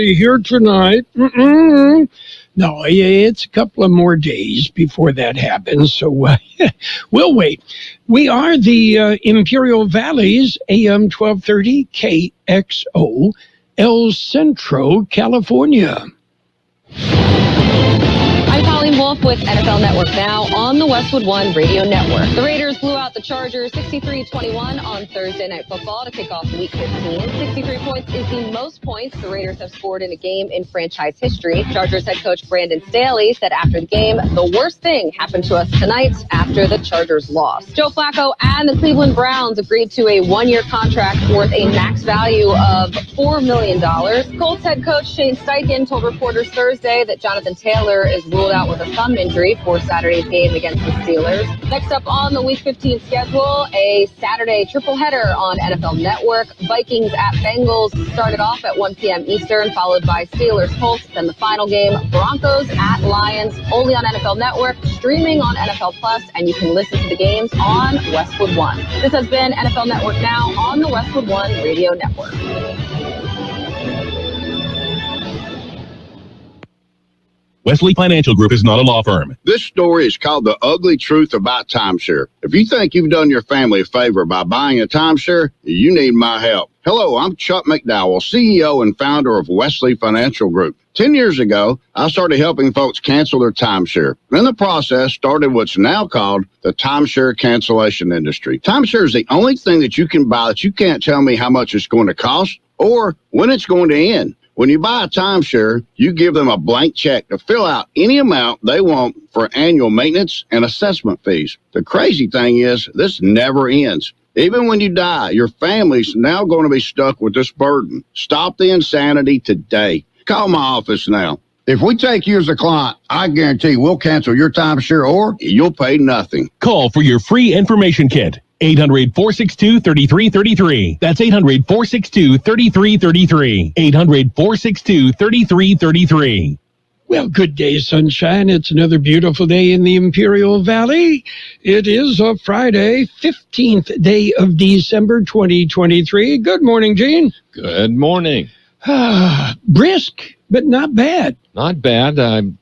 here tonight. No, it's a couple of more days before that happens, so we'll wait. We are the Imperial Valley's AM 1230 KXO, El Centro, California. I'm Colleen Wolfe with NFL Network Now on the Westwood One Radio Network. The Raiders blew out the Chargers 63-21 on Thursday Night Football to kick off Week 15. 63 points is the most points the Raiders have scored in a game in franchise history. Chargers head coach Brandon Staley said after the game, the worst thing happened to us tonight after the Chargers lost. Joe Flacco and the Cleveland Browns agreed to a one-year contract worth a max value of $4 million. Colts head coach Shane Steichen told reporters Thursday that Jonathan Taylor is ruled out with a thumb injury for Saturday's game against the Steelers. Next up on the Week 15 schedule, a Saturday triple header on NFL Network. Vikings at Bengals started off at 1 p.m. Eastern, followed by Steelers Colts. Then the final game, Broncos at Lions, only on NFL Network, streaming on NFL Plus, and you can listen to the games on Westwood One. This has been NFL Network Now on the Westwood One Radio Network. Wesley Financial Group is not a law firm. This story is called The Ugly Truth About Timeshare. If you think you've done your family a favor by buying a timeshare, you need my help. Hello, I'm Chuck McDowell, CEO and founder of Wesley Financial Group. 10 years ago, I started helping folks cancel their timeshare. In the process, started what's now called the timeshare cancellation industry. Timeshare is the only thing that you can buy that you can't tell me how much it's going to cost or when it's going to end. When you buy a timeshare, you give them a blank check to fill out any amount they want for annual maintenance and assessment fees. The crazy thing is, this never ends. Even when you die, your family's now going to be stuck with this burden. Stop the insanity today. Call my office now. If we take you as a client, I guarantee we'll cancel your timeshare or you'll pay nothing. Call for your free information kit. 800-462-3333. That's 800-462-3333. 800-462-3333. Well, good day, sunshine. It's another beautiful day in the Imperial Valley. It is a Friday, 15th day of December, 2023. Good morning, Gene. Good morning. Brisk, but not bad. Not bad.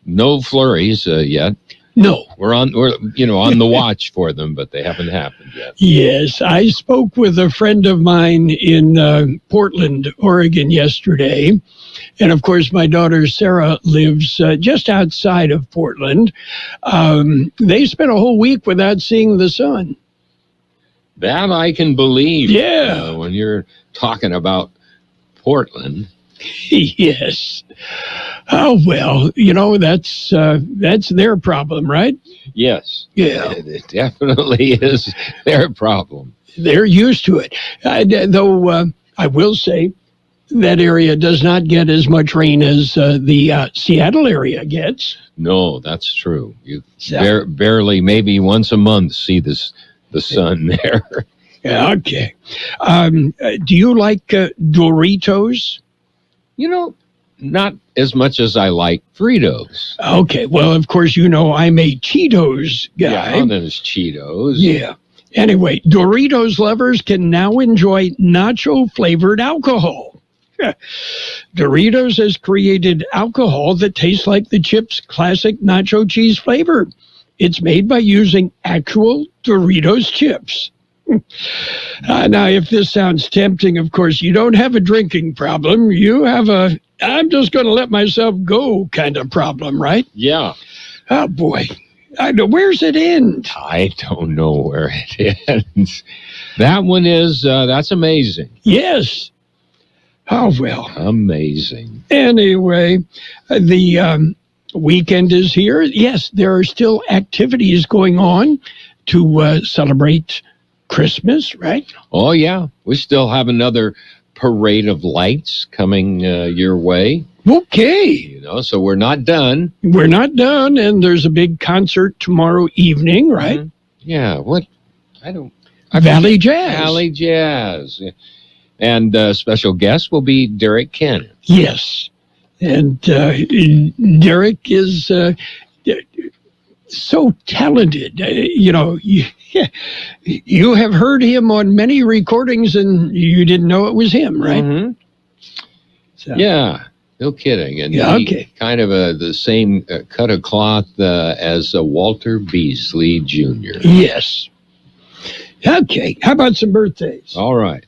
No flurries yet. No. We're on the watch for them, but they haven't happened yet. Yes, I spoke with a friend of mine in Portland, Oregon yesterday. And of course, my daughter Sarah lives just outside of Portland. They spent a whole week without seeing the sun. That I can believe. Yeah. When you're talking about Portland. Yes. Oh, well, that's their problem, right? Yes. Yeah. It definitely is their problem. They're used to it. Though I will say that area does not get as much rain as the Seattle area gets. No, that's true. You barely, maybe once a month, see the sun there. Okay. Do you like Doritos? Not as much as I like Fritos. Okay, well, of course, I'm a Cheetos guy. Yeah, there's Cheetos. Yeah. Anyway, Doritos lovers can now enjoy nacho-flavored alcohol. Doritos has created alcohol that tastes like the chip's classic nacho cheese flavor. It's made by using actual Doritos chips. Now, if this sounds tempting, of course, you don't have a drinking problem. You have I'm just going to let myself go kind of problem, right? Yeah. Oh, boy. Where's it end? I don't know where it ends. That one is, that's amazing. Yes. Oh, well. Amazing. Anyway, the weekend is here. Yes, there are still activities going on to celebrate Christmas, right? Oh, yeah. We still have another parade of lights coming your way. Okay. So we're not done. We're not done, and there's a big concert tomorrow evening, right? Mm-hmm. Yeah, Valley Jazz. Valley Jazz. And special guest will be Derek Cannon. Yes. And Derek is so talented. You have heard him on many recordings, and you didn't know it was him, right? Mm-hmm. So. Yeah. No kidding. And Yeah, he okay. kind of the same cut of cloth as Walter Beasley Jr. Yes. Okay. How about some birthdays? All right.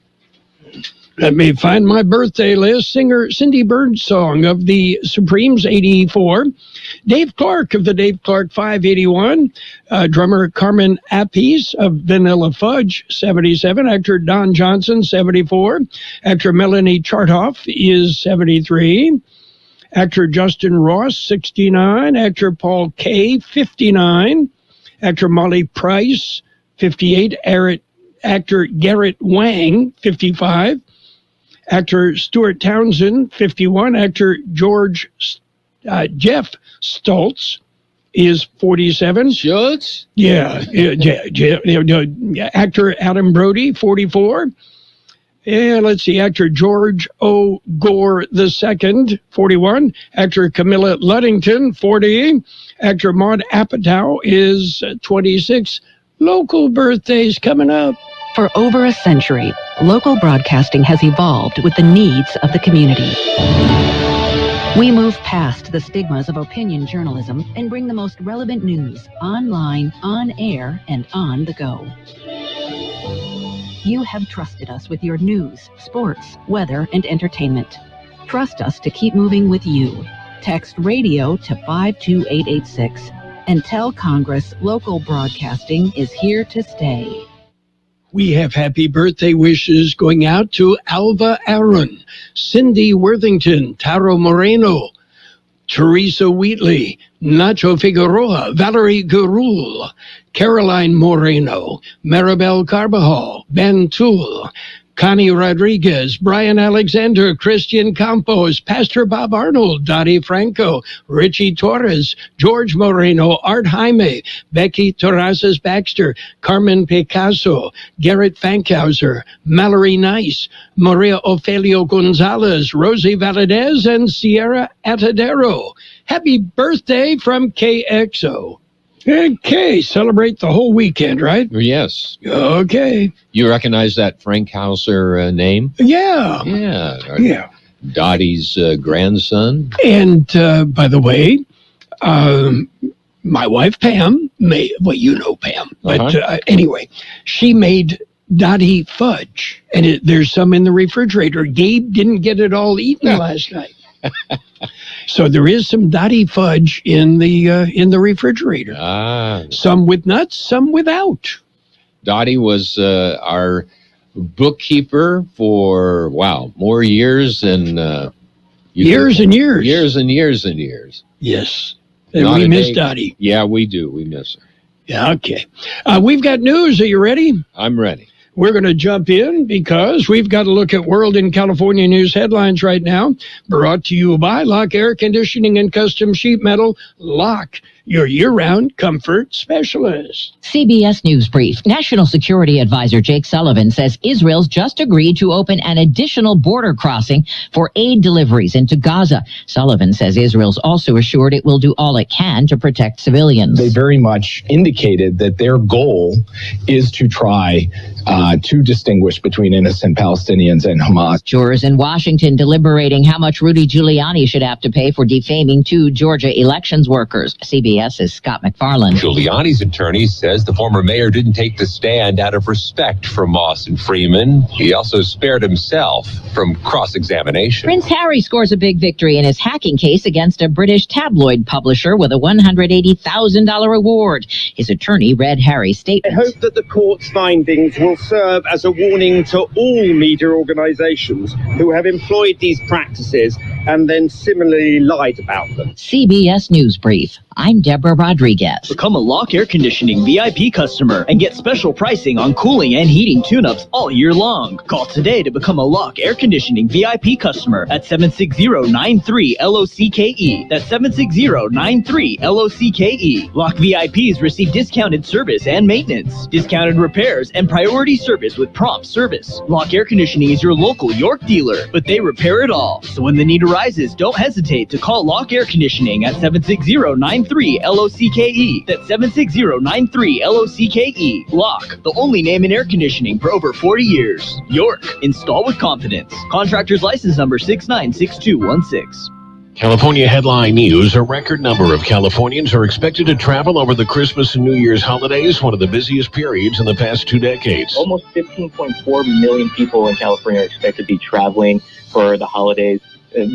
Let me find my birthday list. Singer Cindy Birdsong of the Supremes, 84. Dave Clark of the Dave Clark 5, 81. Drummer Carmen Appice of Vanilla Fudge, 77. Actor Don Johnson, 74. Actor Melanie Chartoff is 73. Actor Justin Ross, 69. Actor Paul Kaye, 59. Actor Molly Price, 58. Actor Garrett Wang, 55. Actor Stuart Townsend, 51. Actor Jeff Stoltz is 47. Schultz? Yeah. Actor Adam Brody, 44. And let's see, actor George O. Gore II, 41. Actor Camilla Luddington, 40. Actor Maud Apatow is 26. Local birthdays coming up. For over a century, local broadcasting has evolved with the needs of the community. We move past the stigmas of opinion journalism and bring the most relevant news online, on air, and on the go. You have trusted us with your news, sports, weather, and entertainment. Trust us to keep moving with you. Text radio to 52886 and tell Congress local broadcasting is here to stay. We have happy birthday wishes going out to Alva Aaron, Cindy Worthington, Taro Moreno, Teresa Wheatley, Nacho Figueroa, Valerie Gurul, Caroline Moreno, Maribel Carbajal, Ben Toole, Connie Rodriguez, Brian Alexander, Christian Campos, Pastor Bob Arnold, Dottie Franco, Richie Torres, George Moreno, Art Jaime, Becky Terrazas Baxter, Carmen Picasso, Garrett Fankhauser, Mallory Nice, Maria Ofelio Gonzalez, Rosie Valadez, and Sierra Atadero. Happy birthday from KXO. Okay, celebrate the whole weekend, right? Yes. Okay. You recognize that Frank Hauser name? Yeah. Yeah. Dottie's grandson. And by the way, my wife Pam you know Pam, but anyway, she made Dottie fudge, and there's some in the refrigerator. Gabe didn't get it all eaten last night. So there is some Dottie fudge in the refrigerator. Some with nuts, some without. Dottie was our bookkeeper for more years than years and years. Years and years and years. Yes, and we miss Dottie. Yeah, we do. We miss her. Yeah, okay. We've got news. Are you ready? I'm ready. We're going to jump in because we've got to look at World and California news headlines right now. Brought to you by Lock Air Conditioning and Custom Sheet Metal. Lock, your year-round comfort specialist. CBS News Brief. National Security Advisor Jake Sullivan says Israel's just agreed to open an additional border crossing for aid deliveries into Gaza. Sullivan says Israel's also assured it will do all it can to protect civilians. They very much indicated that their goal is to try to distinguish between innocent Palestinians and Hamas. Jurors in Washington deliberating how much Rudy Giuliani should have to pay for defaming 2 Georgia elections workers. CBS's Scott McFarland. Giuliani's attorney says the former mayor didn't take the stand out of respect for Moss and Freeman. He also spared himself from cross-examination. Prince Harry scores a big victory in his hacking case against a British tabloid publisher with a $180,000 reward. His attorney read Harry's statement. I hope that the court's findings will serve as a warning to all media organizations who have employed these practices and then similarly lied about them. CBS News Brief. I'm Deborah Rodriguez. Become a Lock Air Conditioning VIP customer and get special pricing on cooling and heating tune-ups all year long. Call today to become a Lock Air Conditioning VIP customer at 760-93-LOCKE. That's 760-93-LOCKE. Lock VIPs receive discounted service and maintenance, discounted repairs, and priority service with prompt service. Lock Air Conditioning is your local York dealer, but they repair it all. So when the need arises, don't hesitate to call Lock Air Conditioning at 760-93-LOCKE. That's 760-93-LOCKE. Lock, the only name in air conditioning for over 40 years. York, install with confidence. Contractor's license number 696216. California headline news. A record number of Californians are expected to travel over the Christmas and New Year's holidays, one of the busiest periods in the past 2 decades. Almost 15.4 million people in California are expected to be traveling for the holidays.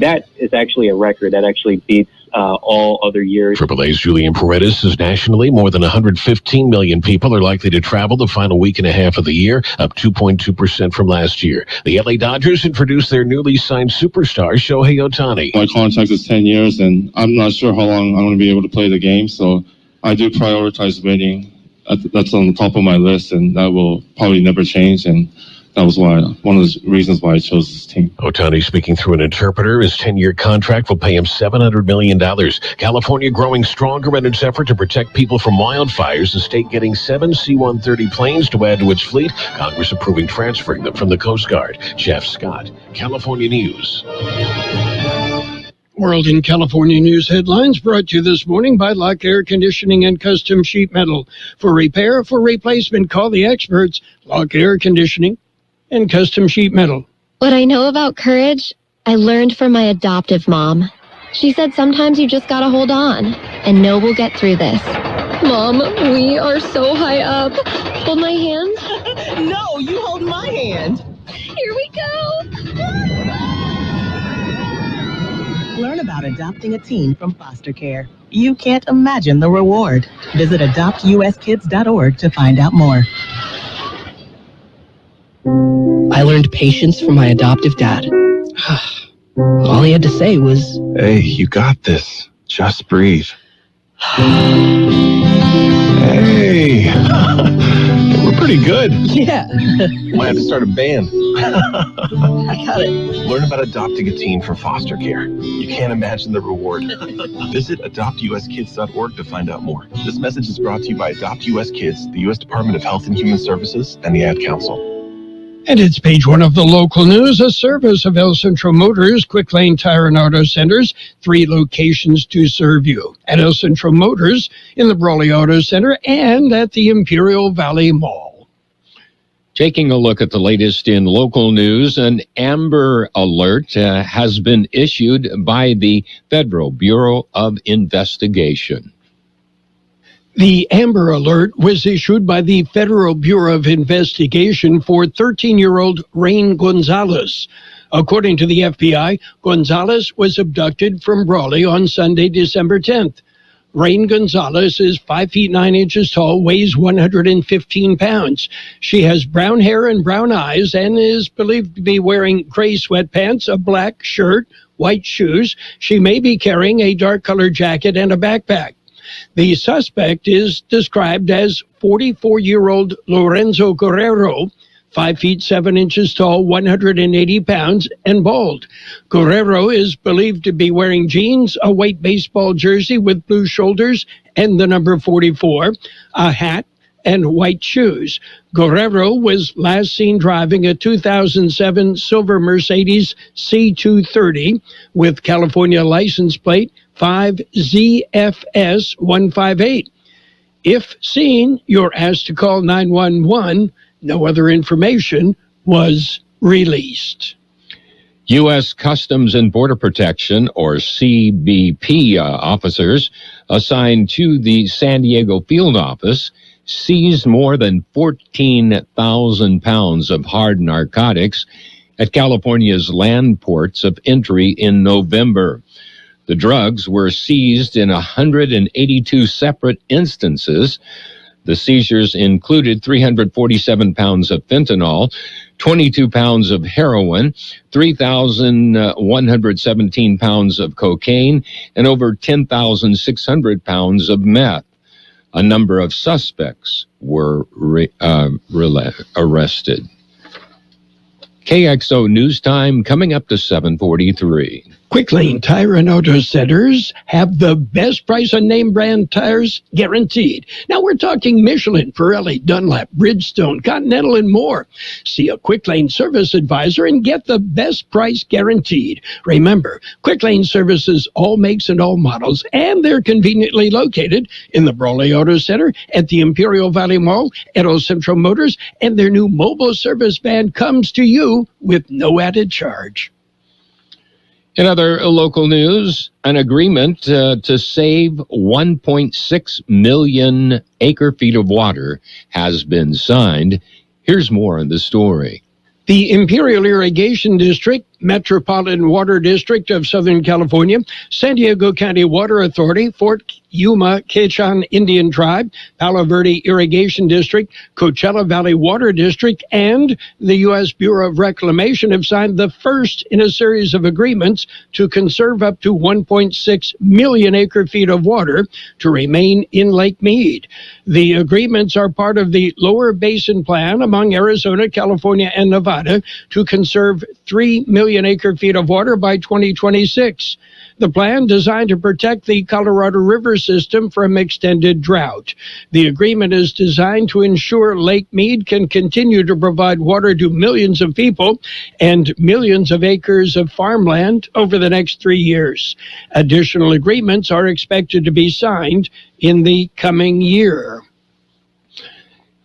That is actually a record. That actually beats all other years. AAA's Julian Paredes says nationally, more than 115 million people are likely to travel the final week and a half of the year, up 2.2% from last year. The LA Dodgers introduced their newly signed superstar, Shohei Ohtani. My contract is 10 years, and I'm not sure how long I'm going to be able to play the game, so I do prioritize winning. That's on the top of my list, and that will probably never change, and that was one of the reasons why I chose this team. Ohtani speaking through an interpreter. His 10-year contract will pay him $700 million. California growing stronger in its effort to protect people from wildfires. The state getting 7 C-130 planes to add to its fleet. Congress approving transferring them from the Coast Guard. Jeff Scott, California News. World in California news headlines brought to you this morning by Lock Air Conditioning and Custom Sheet Metal. For repair, for replacement, call the experts. Lock Air Conditioning and Custom Sheet Metal. What I know about courage, I learned from my adoptive mom. She said sometimes you just gotta hold on and know we'll get through this. Mom, we are so high up. Hold my hand. No, you hold my hand. Here we go. Learn about adopting a teen from foster care. You can't imagine the reward. Visit adoptuskids.org to find out more. I learned patience from my adoptive dad. All he had to say was, "Hey, you got this. Just breathe." Hey, we're pretty good. Yeah. Might have to start a band. I got it. Learn about adopting a teen from foster care. You can't imagine the reward. Visit adoptuskids.org to find out more. This message is brought to you by Adopt US Kids, the U.S. Department of Health and Human Services, and the Ad Council. And it's page 1 of the local news, a service of El Centro Motors, Quick Lane Tire and Auto Centers, 3 locations to serve you. At El Centro Motors, in the Brawley Auto Center, and at the Imperial Valley Mall. Taking a look at the latest in local news, an Amber Alert has been issued by the Federal Bureau of Investigation. The Amber Alert was issued by the Federal Bureau of Investigation for 13-year-old Rain Gonzalez. According to the FBI, Gonzalez was abducted from Brawley on Sunday, December 10th. Rain Gonzalez is 5 feet 9 inches tall, weighs 115 pounds. She has brown hair and brown eyes and is believed to be wearing gray sweatpants, a black shirt, white shoes. She may be carrying a dark-colored jacket and a backpack. The suspect is described as 44-year-old Lorenzo Guerrero, 5 feet 7 inches tall, 180 pounds, and bald. Guerrero is believed to be wearing jeans, a white baseball jersey with blue shoulders and the number 44, a hat, and white shoes. Guerrero was last seen driving a 2007 silver Mercedes C230 with California license plate 5ZFS158. If seen, you're asked to call 911. No other information was released. U.S. Customs and Border Protection, or CBP, officers assigned to the San Diego field office seized more than 14,000 pounds of hard narcotics at California's land ports of entry in November. The drugs were seized in 182 separate instances. The seizures included 347 pounds of fentanyl, 22 pounds of heroin, 3,117 pounds of cocaine, and over 10,600 pounds of meth. A number of suspects were arrested. KXO News Time coming up to 7:43. Quick Lane Tire and Auto Centers have the best price on name brand tires guaranteed. Now we're talking Michelin, Pirelli, Dunlop, Bridgestone, Continental, and more. See a Quick Lane service advisor and get the best price guaranteed. Remember, Quick Lane services all makes and all models, and they're conveniently located in the Brawley Auto Center, at the Imperial Valley Mall, at El Centro Motors, and their new mobile service van comes to you with no added charge. In other local news, an agreement to save 1.6 million acre-feet of water has been signed. Here's more on the story. The Imperial Irrigation District, Metropolitan Water District of Southern California, San Diego County Water Authority, Fort Yuma Quechan Indian Tribe, Palo Verde Irrigation District, Coachella Valley Water District, and the U.S. Bureau of Reclamation have signed the first in a series of agreements to conserve up to 1.6 million acre-feet of water to remain in Lake Mead. The agreements are part of the Lower Basin Plan among Arizona, California, and Nevada to conserve 3 million acre-feet of water by 2026. The plan designed to protect the Colorado River system from extended drought. The agreement is designed to ensure Lake Mead can continue to provide water to millions of people and millions of acres of farmland over the next 3 years. Additional agreements are expected to be signed in the coming year.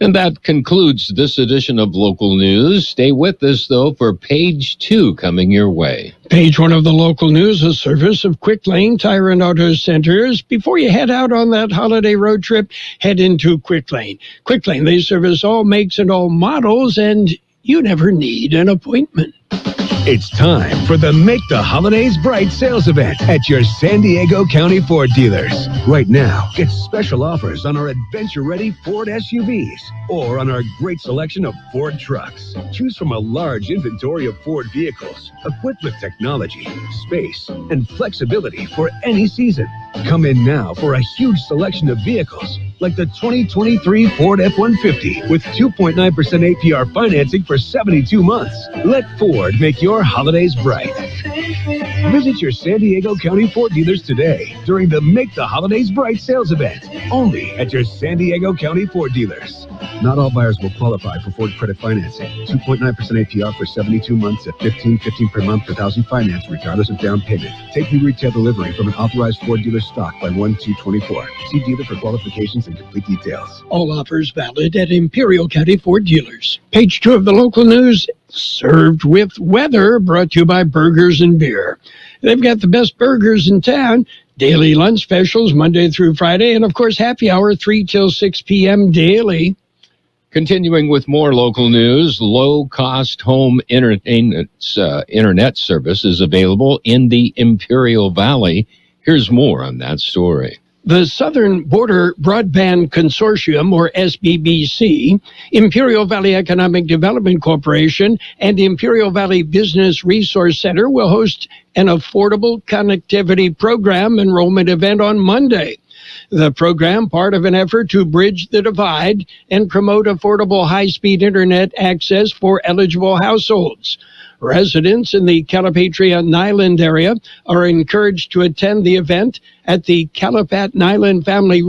And that concludes this edition of Local News. Stay with us, though, for Page 2 coming your way. Page 1 of the Local News, a service of Quick Lane Tire and Auto Centers. Before you head out on that holiday road trip, head into Quick Lane. Quick Lane, they service all makes and all models, and you never need an appointment. It's time for the Make the Holidays Bright sales event at your San Diego County Ford dealers. Right now, get special offers on our adventure-ready Ford SUVs or on our great selection of Ford trucks. Choose from a large inventory of Ford vehicles equipped with technology, space, and flexibility for any season. Come in now for a huge selection of vehicles like the 2023 Ford F-150 with 2.9% APR financing for 72 months. Let Ford make your holidays bright. Visit your San Diego County Ford dealers today during the Make the Holidays Bright sales event, only at your San Diego County Ford dealers. Not all buyers will qualify for Ford credit financing. 2.9% APR for 72 months at $15.15 per month per thousand finance, regardless of down payment. Take new retail delivery from an authorized Ford dealer stock by 1/2/24. See dealer for qualifications and complete details. All offers valid at Imperial County Ford dealers. Page 2 of the Local News, served with weather, brought to you by Burgers and Beer. They've got the best burgers in town. Daily lunch specials Monday through Friday, and of course happy hour 3 till 6 p.m. daily. Continuing with more local news, low-cost home internet service is available in the Imperial Valley. Here's more on that story. The Southern Border Broadband Consortium, or SBBC, Imperial Valley Economic Development Corporation, and Imperial Valley Business Resource Center will host an affordable connectivity program enrollment event on Monday. The program, part of an effort to bridge the divide and promote affordable high-speed internet access for eligible households. Residents in the Calipatria-Nyland area are encouraged to attend the event at the Calipat-Nyland Family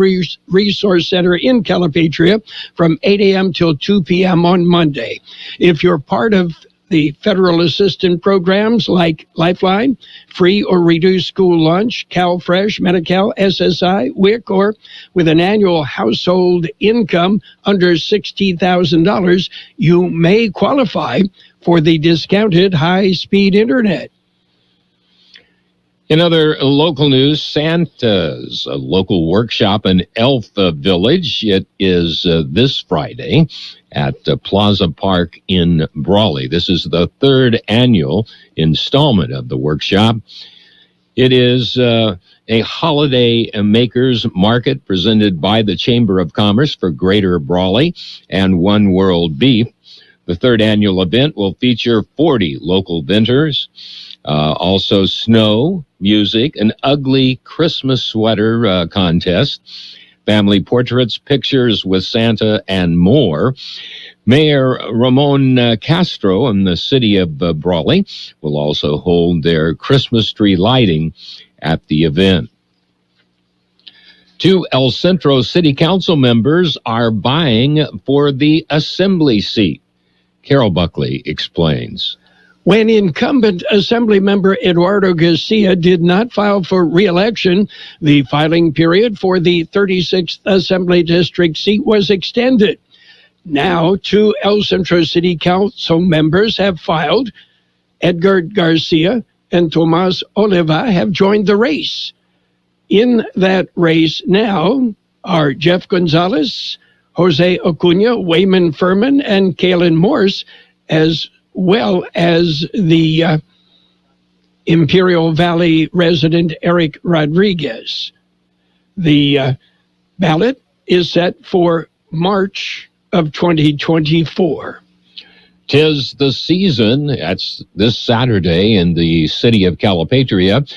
Resource Center in Calipatria from 8 a.m. till 2 p.m. on Monday. If you're part of the federal assistance programs like Lifeline, free or reduced school lunch, CalFresh, Medi-Cal, SSI, WIC, or with an annual household income under $60,000, you may qualify for the discounted high-speed internet. In other local news, Santa's a local workshop in Elf Village. It is this Friday at Plaza Park in Brawley. This is the third annual installment of the workshop. It is a holiday makers market presented by the Chamber of Commerce for Greater Brawley and One World Beef. The third annual event will feature 40 local vendors, also snow, music, an ugly Christmas sweater contest, family portraits, pictures with Santa, and more. Mayor Ramon Castro in the city of Brawley will also hold their Christmas tree lighting at the event. 2 El Centro City Council members are vying for the assembly seat. Carroll Buckley explains. When incumbent Assembly member Eduardo Garcia did not file for re-election, the filing period for the 36th Assembly District seat was extended. Now, 2 El Centro City Council members have filed. Edgar Garcia, and Tomas Oliva have joined the race. In that race now are Jeff Gonzalez, Jose Acuna, Wayman Furman, and Kalen Morse, as well as the Imperial Valley resident Eric Rodriguez. The ballot is set for March of 2024. 'Tis the season. That's this Saturday in the city of Calipatria.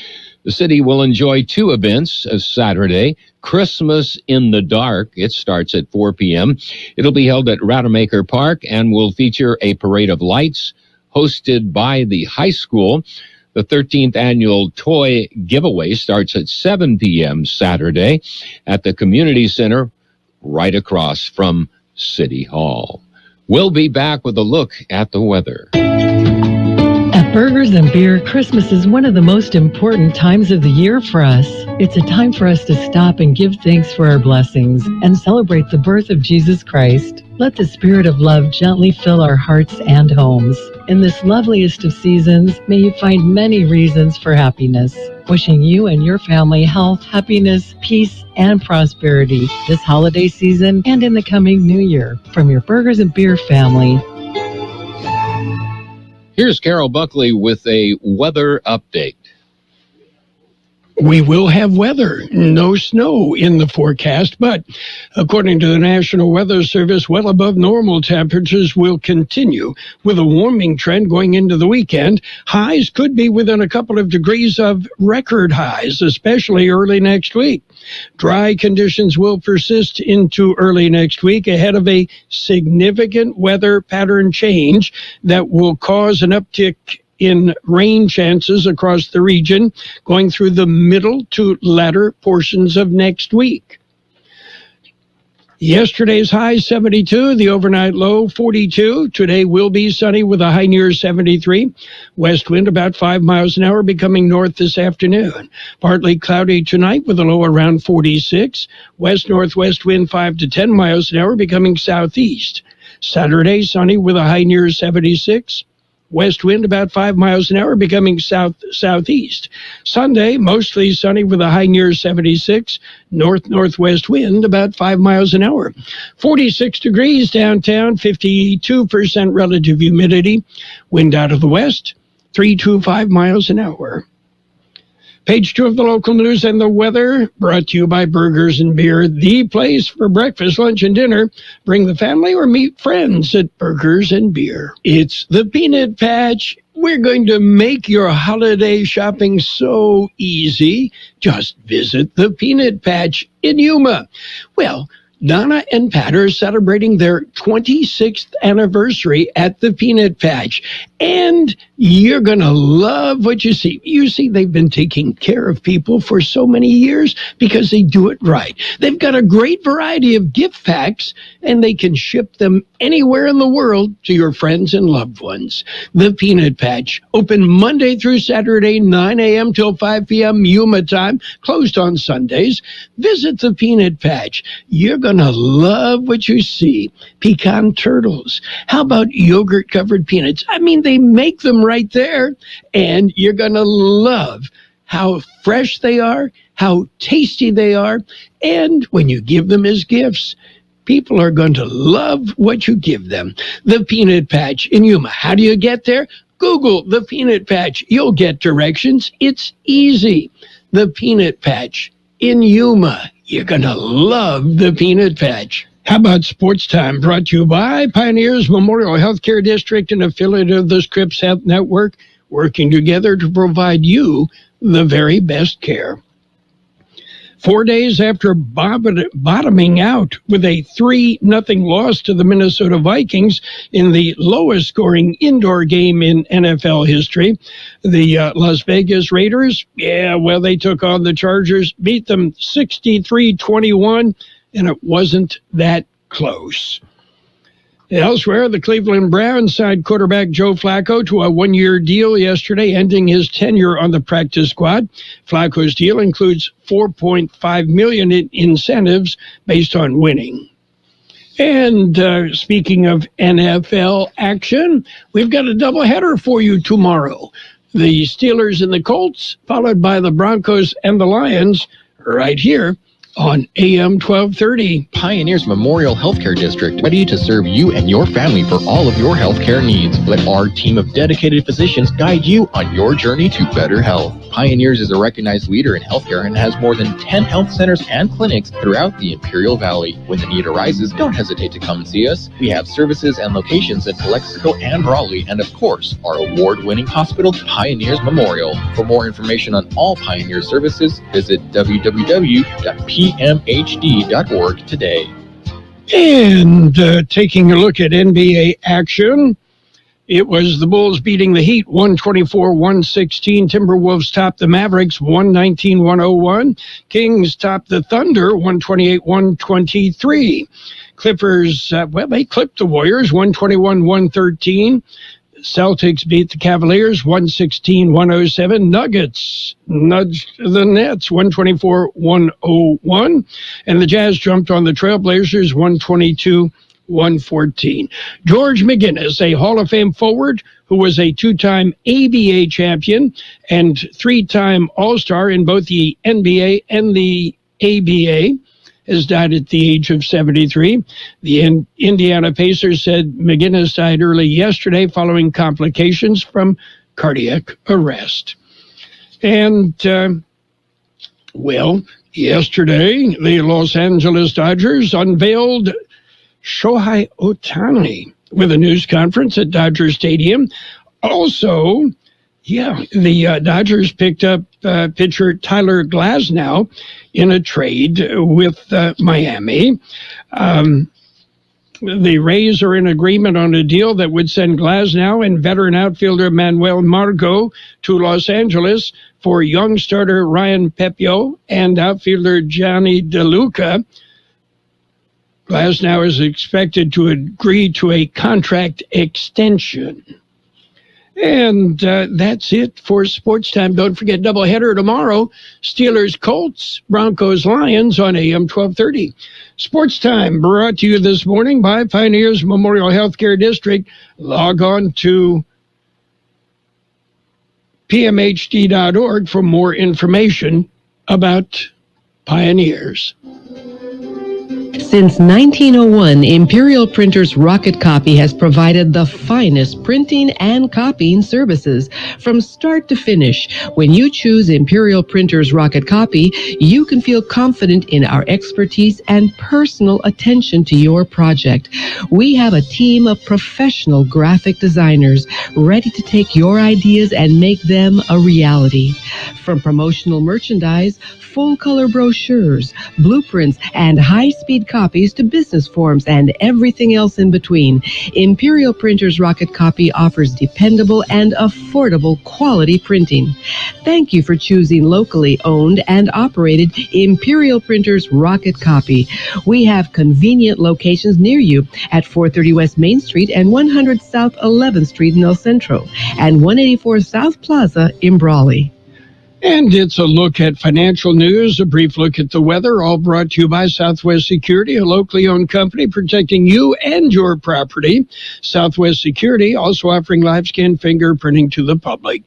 The city will enjoy two events. Saturday, Christmas in the Dark. It starts at 4 p.m. It'll be held at Rademacher Park and will feature a parade of lights hosted by the high school. The 13th annual toy giveaway starts at 7 p.m. Saturday at the community center right across from City Hall. We'll be back with a look at the weather. At Burgers and Beer, Christmas is one of the most important times of the year for us. It's a time for us to stop and give thanks for our blessings and celebrate the birth of Jesus Christ. Let the spirit of love gently fill our hearts and homes. In this loveliest of seasons, may you find many reasons for happiness. Wishing you and your family health, happiness, peace, and prosperity this holiday season and in the coming new year. From your Burgers and Beer family. Here's Carroll Buckley with a weather update. We will have weather, no snow in the forecast, but according to the National Weather Service, well above normal temperatures will continue with a warming trend going into the weekend. Highs could be within a couple of degrees of record highs, especially early next week. Dry conditions will persist into early next week ahead of a significant weather pattern change that will cause an uptick in rain chances across the region going through the middle to latter portions of next week. Yesterday's high 72, the overnight low 42. Today will be sunny with a high near 73. West wind about 5 miles an hour becoming north this afternoon. Partly cloudy tonight with a low around 46. West-northwest wind 5 to 10 miles an hour becoming southeast. Saturday sunny with a high near 76. West wind about 5 miles an hour becoming southeast. Sunday, mostly sunny with a high near 76. North-northwest wind about 5 miles an hour. 46 degrees downtown, 52% relative humidity. Wind out of the west, 325 miles an hour. Page 2 of the local news and the weather, brought to you by Burgers and Beer, the place for breakfast, lunch, and dinner. Bring the family or meet friends at Burgers and Beer. It's the Peanut Patch. We're going to make your holiday shopping so easy. Just visit the Peanut Patch in Yuma. Well, Donna and Pat are celebrating their 26th anniversary at the Peanut Patch. And you're going to love what you see. You see, they've been taking care of people for so many years because they do it right. They've got a great variety of gift packs, and they can ship them anywhere in the world to your friends and loved ones. The Peanut Patch, open Monday through Saturday, 9 a.m. till 5 p.m. Yuma time, closed on Sundays. Visit the Peanut Patch. You're going to love what you see. Pecan turtles. How about yogurt-covered peanuts? I mean, they make them right there, and you're going to love how fresh they are, how tasty they are, and when you give them as gifts, people are going to love what you give them. The Peanut Patch in Yuma. How do you get there? Google the Peanut Patch. You'll get directions. It's easy. The Peanut Patch in Yuma. You're going to love the Peanut Patch. How about Sports Time, brought to you by Pioneers Memorial Healthcare District, an affiliate of the Scripps Health Network, working together to provide you the very best care. 4 days after bottoming out with a 3-0 loss to the Minnesota Vikings in the lowest scoring indoor game in NFL history, the Las Vegas Raiders, they took on the Chargers, beat them 63-21, and it wasn't that close. Elsewhere, the Cleveland Browns signed quarterback Joe Flacco to a 1-year deal yesterday, ending his tenure on the practice squad. Flacco's deal includes $4.5 million in incentives based on winning. And speaking of NFL action, we've got a doubleheader for you tomorrow. the Steelers and the Colts, followed by the Broncos and the Lions, right here on AM 1230. Pioneers Memorial Healthcare District, ready to serve you and your family for all of your healthcare needs. Let our team of dedicated physicians guide you on your journey to better health. Pioneers is a recognized leader in healthcare and has more than 10 health centers and clinics throughout the Imperial Valley. When the need arises, don't hesitate to come and see us. We have services and locations in Calexico and Raleigh, and of course, our award-winning hospital, Pioneers Memorial. For more information on all Pioneer services, visit www.pmhd.org today. And taking a look at NBA action, it was the Bulls beating the Heat 124-116. Timberwolves topped the Mavericks 119-101. Kings topped the Thunder 128-123. Clippers, they clipped the Warriors 121-113. Celtics beat the Cavaliers 116-107. Nuggets nudged the Nets 124-101. And the Jazz jumped on the Trailblazers 122-114. George McGinnis, a Hall of Fame forward who was a two-time ABA champion and three-time All-Star in both the NBA and the ABA, has died at the age of 73. The Indiana Pacers said McGinnis died early yesterday following complications from cardiac arrest. And, yesterday, the Los Angeles Dodgers unveiled Shohei Ohtani with a news conference at Dodger Stadium. Also, the Dodgers picked up pitcher Tyler Glasnow in a trade with Miami. The Rays are in agreement on a deal that would send Glasnow and veteran outfielder Manuel Margot to Los Angeles for young starter Ryan Pepio and outfielder Johnny DeLuca. Glasnow is expected to agree to a contract extension. And that's it for Sports Time. Don't forget, doubleheader tomorrow, Steelers, Colts, Broncos, Lions on AM 1230. Sports Time brought to you this morning by Pioneers Memorial Healthcare District. Log on to pmhd.org for more information about Pioneers. Since 1901, Imperial Printers Rocket Copy has provided the finest printing and copying services from start to finish. When you choose Imperial Printers Rocket Copy, you can feel confident in our expertise and personal attention to your project. We have a team of professional graphic designers ready to take your ideas and make them a reality. From promotional merchandise, full-color brochures, blueprints, and high-speed copies to business forms and everything else in between, Imperial Printers Rocket Copy offers dependable and affordable quality printing. Thank you for choosing locally owned and operated Imperial Printers Rocket Copy. We have convenient locations near you at 430 West Main Street and 100 South 11th Street in El Centro and 184 South Plaza in Brawley. And it's a look at financial news, a brief look at the weather, all brought to you by Southwest Security, a locally owned company protecting you and your property. Southwest Security also offering live scan fingerprinting to the public.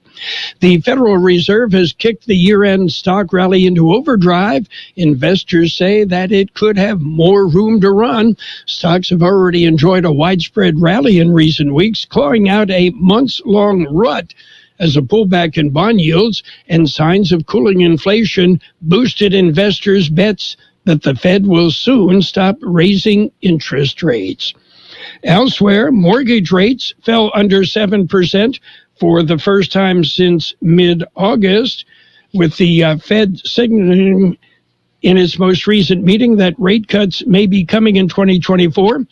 The Federal Reserve has kicked the year-end stock rally into overdrive. Investors say that it could have more room to run. Stocks have already enjoyed a widespread rally in recent weeks, clawing out a months-long rut as a pullback in bond yields and signs of cooling inflation boosted investors' bets that the Fed will soon stop raising interest rates. Elsewhere, mortgage rates fell under 7% for the first time since mid-August, with the Fed signaling in its most recent meeting that rate cuts may be coming in 2024.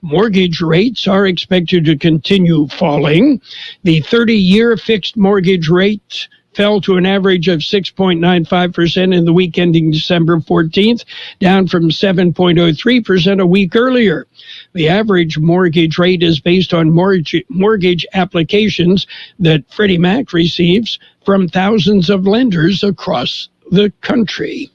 Mortgage rates are expected to continue falling. The 30-year fixed mortgage rate fell to an average of 6.95% in the week ending December 14th, down from 7.03% a week earlier. The average mortgage rate is based on mortgage applications that Freddie Mac receives from thousands of lenders across the country.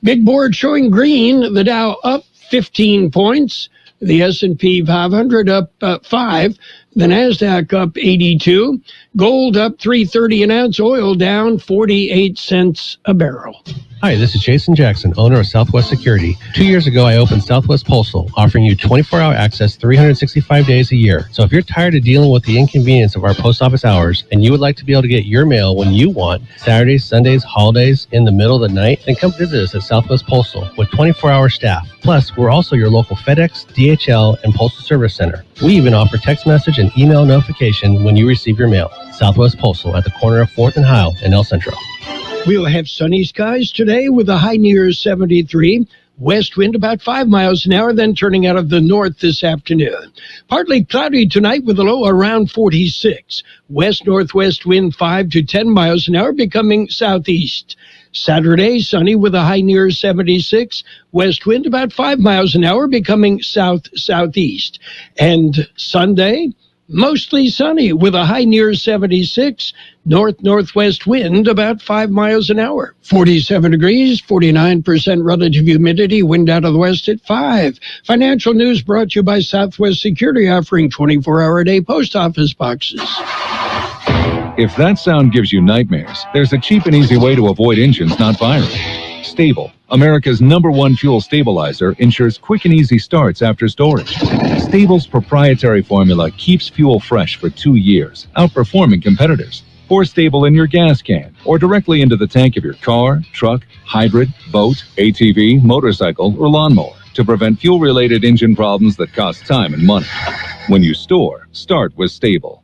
Big board showing green, the Dow up 15 points. The S&P 500 up 5. The NASDAQ up 82. Gold up $3.30 an ounce. Oil down 48 cents a barrel. Hi, this is Jason Jackson, owner of Southwest Security. 2 years ago, I opened Southwest Postal, offering you 24-hour access 365 days a year. So if you're tired of dealing with the inconvenience of our post office hours and you would like to be able to get your mail when you want, Saturdays, Sundays, holidays, in the middle of the night, then come visit us at Southwest Postal with 24-hour staff. Plus, we're also your local FedEx, DHL, and Postal Service Center. We even offer text message and email notification when you receive your mail. Southwest Postal at the corner of 4th and Heil in El Centro. We'll have sunny skies today with a high near 73. West wind about 5 miles an hour, then turning out of the north this afternoon. Partly cloudy tonight with a low around 46. West-northwest wind 5 to 10 miles an hour, becoming southeast. Saturday, sunny with a high near 76. West wind about 5 miles an hour, becoming south-southeast. And Sunday, mostly sunny with a high near 76. North-northwest wind about 5 miles an hour. 47 degrees, 49% relative humidity, wind out of the west at 5. Financial news brought to you by Southwest Security, offering 24-hour-a-day post office boxes. If that sound gives you nightmares, there's a cheap and easy way to avoid engines not firing. Stable, America's #1 fuel stabilizer, ensures quick and easy starts after storage. Stable's proprietary formula keeps fuel fresh for 2 years, outperforming competitors. Pour Stable in your gas can or directly into the tank of your car, truck, hybrid, boat, ATV, motorcycle, or lawnmower to prevent fuel-related engine problems that cost time and money. When you store, start with Stable.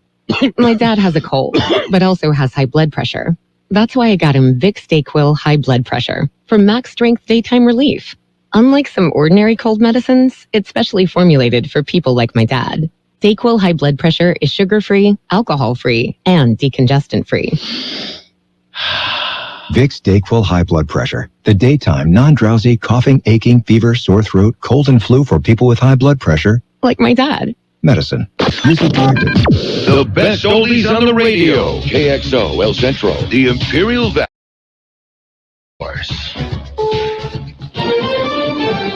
My dad has a cold, but also has high blood pressure. That's why I got him Vicks DayQuil High Blood Pressure for max strength daytime relief. Unlike some ordinary cold medicines, it's specially formulated for people like my dad. DayQuil High Blood Pressure is sugar-free, alcohol-free, and decongestant-free. Vicks DayQuil High Blood Pressure. The daytime, non-drowsy, coughing, aching, fever, sore throat, cold and flu for people with high blood pressure. Like my dad. Medicine. Use it directed. The best oldies on the radio. KXO, El Centro, the Imperial Valley.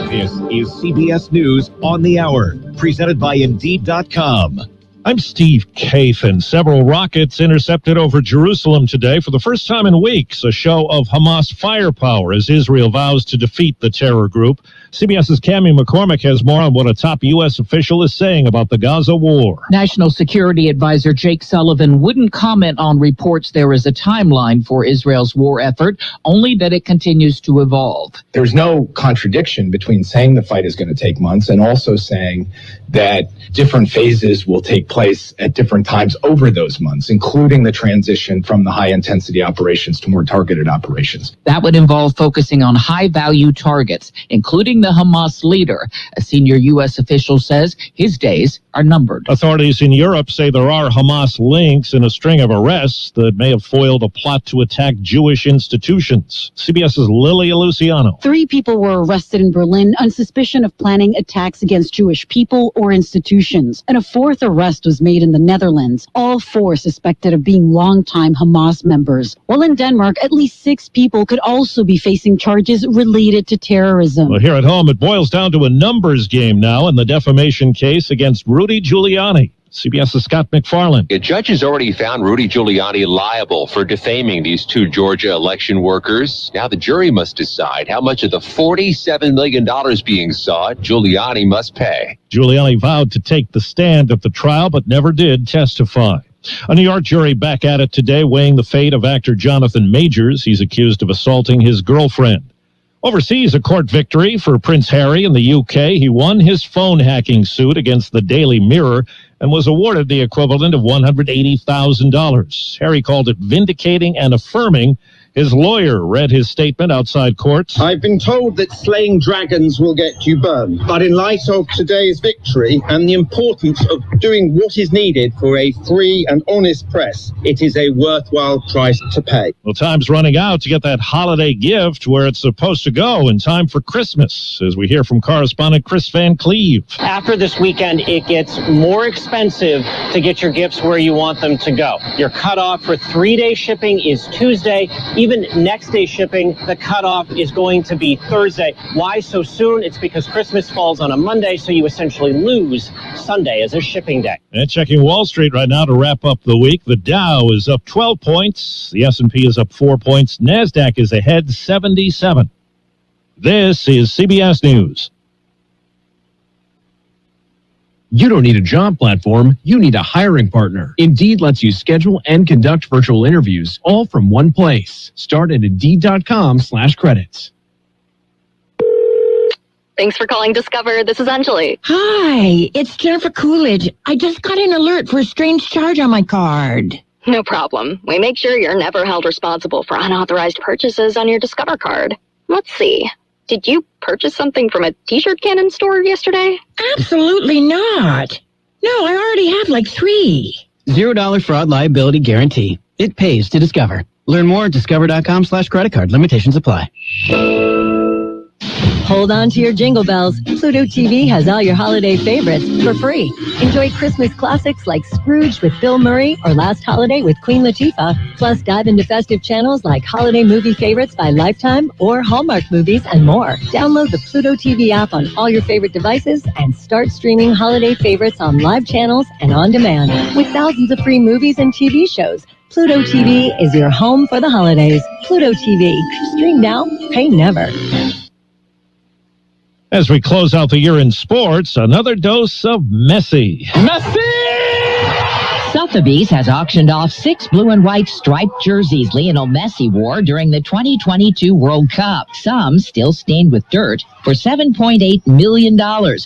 This is CBS News on the Hour, presented by Indeed.com. I'm Steve Kathan. Several rockets intercepted over Jerusalem today for the first time in weeks, a show of Hamas firepower as Israel vows to defeat the terror group. CBS's Cammie McCormick has more on what a top U.S. official is saying about the Gaza war. National Security Advisor Jake Sullivan wouldn't comment on reports there is a timeline for Israel's war effort, only that it continues to evolve. There's no contradiction between saying the fight is going to take months and also saying that different phases will take place at different times over those months, including the transition from the high-intensity operations to more targeted operations. That would involve focusing on high-value targets, including the Hamas leader. A senior U.S. official says his days are numbered. Authorities in Europe say there are Hamas links in a string of arrests that may have foiled a plot to attack Jewish institutions. CBS's Lilia Luciano. 3 people were arrested in Berlin on suspicion of planning attacks against Jewish people or institutions, and a 4th arrest was made in the Netherlands. All 4 suspected of being longtime Hamas members. While in Denmark, at least 6 people could also be facing charges related to terrorism. Well, here at home, it boils down to a numbers game now in the defamation case against Rudy Giuliani. CBS's Scott McFarland. A judge has already found Rudy Giuliani liable for defaming these 2 Georgia election workers. Now the jury must decide how much of the $47 million being sought Giuliani must pay. Giuliani vowed to take the stand at the trial, but never did testify. A New York jury back at it today, weighing the fate of actor Jonathan Majors. He's accused of assaulting his girlfriend. Overseas, a court victory for Prince Harry in the UK. He won his phone hacking suit against the Daily Mirror and was awarded the equivalent of $180,000. Harry called it vindicating and affirming. His lawyer read his statement outside court. I've been told that slaying dragons will get you burned. But in light of today's victory and the importance of doing what is needed for a free and honest press, it is a worthwhile price to pay. Well, time's running out to get that holiday gift where it's supposed to go in time for Christmas, as we hear from correspondent Chris Van Cleve. After this weekend, it gets more expensive to get your gifts where you want them to go. Your cutoff for 3-day shipping is Tuesday. Even next day shipping, the cutoff is going to be Thursday. Why so soon? It's because Christmas falls on a Monday, so you essentially lose Sunday as a shipping day. And checking Wall Street right now to wrap up the week, the Dow is up 12 points, the S&P is up 4 points, NASDAQ is ahead 77. This is CBS News. You don't need a job platform, you need a hiring partner. Indeed lets you schedule and conduct virtual interviews, all from one place. Start at Indeed.com/credits. Thanks for calling Discover. This is Anjali. Hi, it's Jennifer Coolidge. I just got an alert for a strange charge on my card. No problem. We make sure you're never held responsible for unauthorized purchases on your Discover card. Let's see. Did you purchase something from a t-shirt cannon store yesterday? Absolutely not. No, I already have like 3. $0 fraud liability guarantee. It pays to Discover. Learn more at discover.com/credit card. Limitations apply. Hold on to your jingle bells. Pluto TV has all your holiday favorites for free. Enjoy Christmas classics like Scrooge with Bill Murray or Last Holiday with Queen Latifah. Plus, dive into festive channels like holiday movie favorites by Lifetime or Hallmark movies and more. Download the Pluto TV app on all your favorite devices and start streaming holiday favorites on live channels and on demand. With thousands of free movies and TV shows, Pluto TV is your home for the holidays. Pluto TV. Stream now, pay never. As we close out the year in sports, another dose of Messi. Sotheby's has auctioned off 6 blue and white striped jerseys Lionel Messi wore during the 2022 World Cup. Some still stained with dirt for $7.8 million.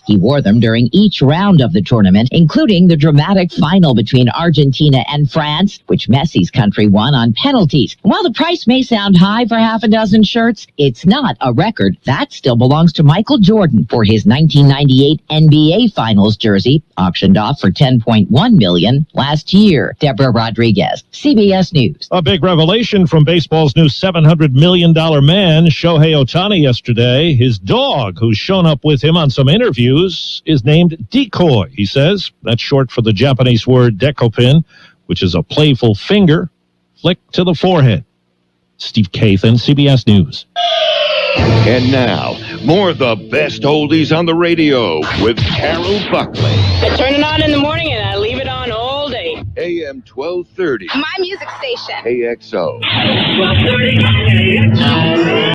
He wore them during each round of the tournament, including the dramatic final between Argentina and France, which Messi's country won on penalties. While the price may sound high for half a dozen shirts, it's not a record. That still belongs to Michael Jordan for his 1998 NBA Finals jersey, auctioned off for $10.1 million last year. Deborah Rodriguez, CBS News. A big revelation from baseball's new $700 million man, Shohei Ohtani, yesterday. His dog, who's shown up with him on some interviews, is named Decoy, he says. That's short for the Japanese word dekopin, which is a playful finger flicked to the forehead. Steve Kathan, CBS News. And now, more of the best oldies on the radio with Carroll Buckley. I turn it on in the morning and I leave it on all day. AM 1230. My music station. KXO. 1230.